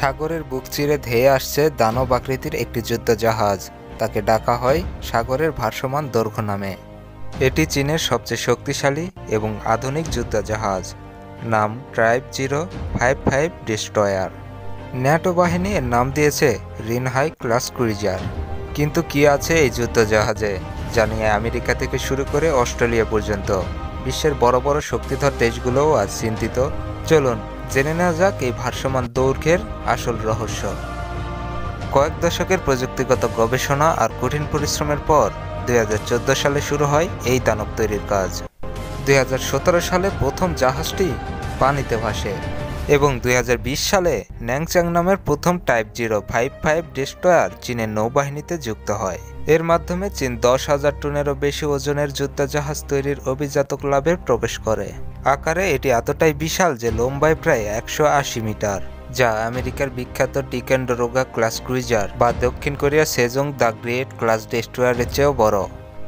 সাগরের বুক চিরে ধেয়ে আসছে দানব আকৃতির একটি যুদ্ধজাহাজ। তাকে ডাকা হয় সাগরের ভাসমান দৈর্ঘ্য নামে। এটি চীনের সবচেয়ে শক্তিশালী এবং আধুনিক যুদ্ধজাহাজ। নাম টাইপ-055 ডেস্ট্রয়ার। ন্যাটো বাহিনী এর নাম দিয়েছে রিনহাই ক্লাস ক্রুইজার। কিন্তু কি আছে এই যুদ্ধজাহাজে, যা নিয়ে আমেরিকা থেকে শুরু করে অস্ট্রেলিয়া পর্যন্ত বিশ্বের বড় বড় শক্তিধর দেশগুলোও আজ চিন্তিত। চলুন জেনে নেওয়া যাক এই ভাসমান দৈর্ঘ্যের আসল রহস্য। কয়েক দশকের প্রযুক্তিগত গবেষণা আর কঠিন পরিশ্রমের পর 2014 সালে শুরু হয় এই দানব তৈরির কাজ। 2017 সালে প্রথম জাহাজটি পানিতে ভাসে এবং 2020 সালে ন্যাংচাং নামের প্রথম টাইপ-055 ডেস্ট্রয়ার চীনের নৌবাহিনীতে যুক্ত হয়। এর মাধ্যমে চীন 10,000 টনেরও বেশি ওজনের যুদ্ধজাহাজ তৈরির অভিজাতক লাভে প্রবেশ করে। আকারে এটি এতটাই বিশাল যে লম্বায় প্রায় 180 মিটার, যা আমেরিকার বিখ্যাত টিকেন্ডরোগা ক্লাস ক্রুইজার বা দক্ষিণ কোরিয়ার সেজং দ্য গ্রেট ক্লাস ডেস্ট্রয়ারের চেয়েও বড়।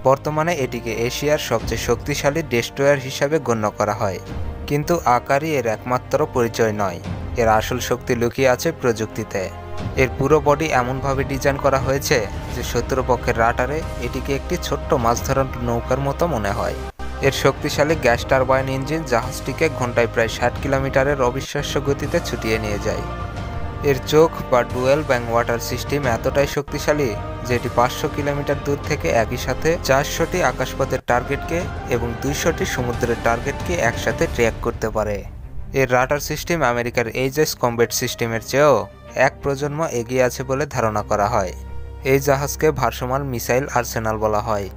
বর্তমানে এটিকে এশিয়ার সবচেয়ে শক্তিশালী ডেস্ট্রয়ার হিসাবে গণ্য করা হয়। কিন্তু আকারই এর একমাত্র পরিচয় নয়, এর আসল শক্তি লুকিয়ে আছে প্রযুক্তিতে। এর পুরো বডি এমনভাবে ডিজাইন করা হয়েছে যে শত্রুপক্ষের রাডারে এটিকে একটি ছোট্ট মাছ ধরার নৌকার মতো মনে হয়। এর শক্তিশালী গ্যাস টারবাইন ইঞ্জিন জাহাজটিকে ঘন্টায় প্রায় 60 কিলোমিটারের অবিশ্বাস্য গতিতে ছুটিয়ে নিয়ে যায়। এর চোখ বা ডুয়েল ব্যাং ওয়াটার সিস্টেম এতটাই শক্তিশালী যে এটি 500 কিলোমিটার দূর থেকে একই সাথে 400টি আকাশপথের টার্গেটকে এবং 200টি সমুদ্রের টার্গেটকে একসাথে ট্র্যাক করতে পারে। এর রাডার সিস্টেম আমেরিকার এইজেস কমব্যাট সিস্টেমের চেয়েও এক প্রজন্ম এগিয়ে আছে বলে ধারণা করা হয়। এই জাহাজকে ভাসমান মিসাইল আর্সেনাল বলা হয়।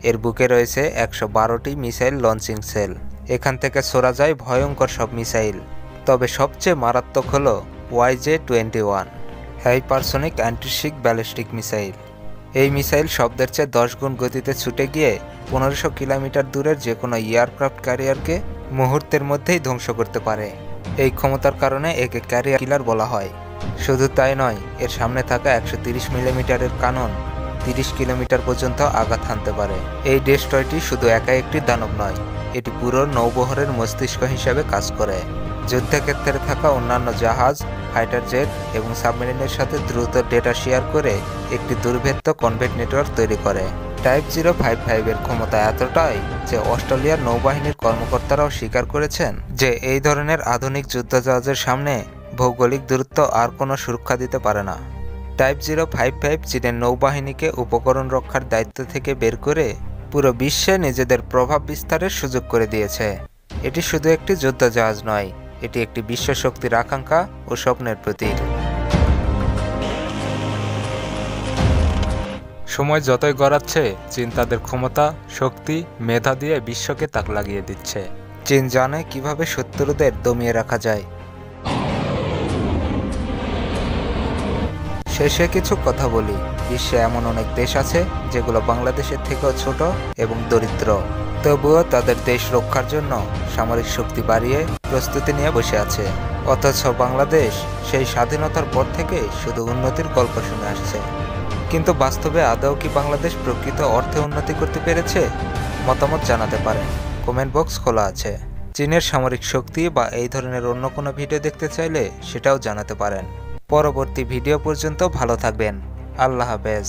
এর বুকে রয়েছে 112টি মিসাইল লঞ্চিং সেল। এখান থেকে ছোড়া যায় ভয়ঙ্কর সব মিসাইল। তবে সবচেয়ে মারাত্মক হল YJ-21 hypersonic antiship ballistic missile. এই মিসাইল শব্দের চেয়ে 10 গুণ গতিতে ছুটে গিয়ে 1500 কিলোমিটার দূরের যে কোনো এয়ারক্রাফট ক্যারিয়ারকে মুহূর্তের মধ্যেই ধ্বংস করতে পারে। এই ক্ষমতার কারণে একে ক্যারিয়ার কিলার বলা হয়। শুধু তাই নয়, এর সামনে থাকা 130 মিলিমিটারের কানন 30 কিলোমিটার পর্যন্ত আঘাত হানতে পারে। এই ডেস্ট্রয়টি শুধু একা একটি দানব নয়, এটি পুরো নৌবহরের মস্তিষ্ক হিসাবে কাজ করে। যুদ্ধক্ষেত্রে থাকা অন্যান্য জাহাজ, ফাইটার জেট এবং সাবমেরিনের সাথে দ্রুত ডেটা শেয়ার করে একটি দুর্ভেদ্য কনভেট নেটওয়ার্ক তৈরি করে। টাইপ-055 এর ক্ষমতা এতটাই যে অস্ট্রেলিয়ার নৌবাহিনীর কর্মকর্তারাও স্বীকার করেছেন যে এই ধরনের আধুনিক যুদ্ধজাহাজের সামনে ভৌগোলিক দূরত্ব আর কোনো সুরক্ষা দিতে পারে না। টাইপ-055 চীনের নৌবাহিনীকে উপকরণ রক্ষার দায়িত্ব থেকে বের করে পুরো বিশ্বে নিজেদের প্রভাব বিস্তারের সুযোগ করে দিয়েছে। এটি শুধু একটি যুদ্ধজাহাজ নয়, এটি একটি বিশ্বশক্তির আকাঙ্ক্ষা ও স্বপ্নের প্রতীক। সময় যতই গড়াচ্ছে, চীন তাদের ক্ষমতা, শক্তি, মেধা দিয়ে বিশ্বকে তাক লাগিয়ে দিচ্ছে। চীন জানে কিভাবে শত্রুদের দমিয়ে রাখা যায়। শেষে কিছু কথা বলি। বিশ্বে এমন অনেক দেশ আছে যেগুলো বাংলাদেশের থেকেও ছোট এবং দরিদ্র, তবুও তাদের দেশ রক্ষার জন্য সামরিক শক্তি বাড়িয়ে প্রস্তুতি নিয়ে বসে আছে। অথচ বাংলাদেশ সেই স্বাধীনতার পর থেকে শুধু উন্নতির গল্প শুনে আসছে। কিন্তু বাস্তবে আদৌ কি বাংলাদেশ প্রকৃত অর্থে উন্নতি করতে পেরেছে? মতামত জানাতে পারেন, কমেন্ট বক্স খোলা আছে। চীনের সামরিক শক্তি বা এই ধরনের অন্য কোনো ভিডিও দেখতে চাইলে সেটাও জানাতে পারেন। পরবর্তী ভিডিও পর্যন্ত ভালো থাকবেন। আল্লাহ হাফেজ।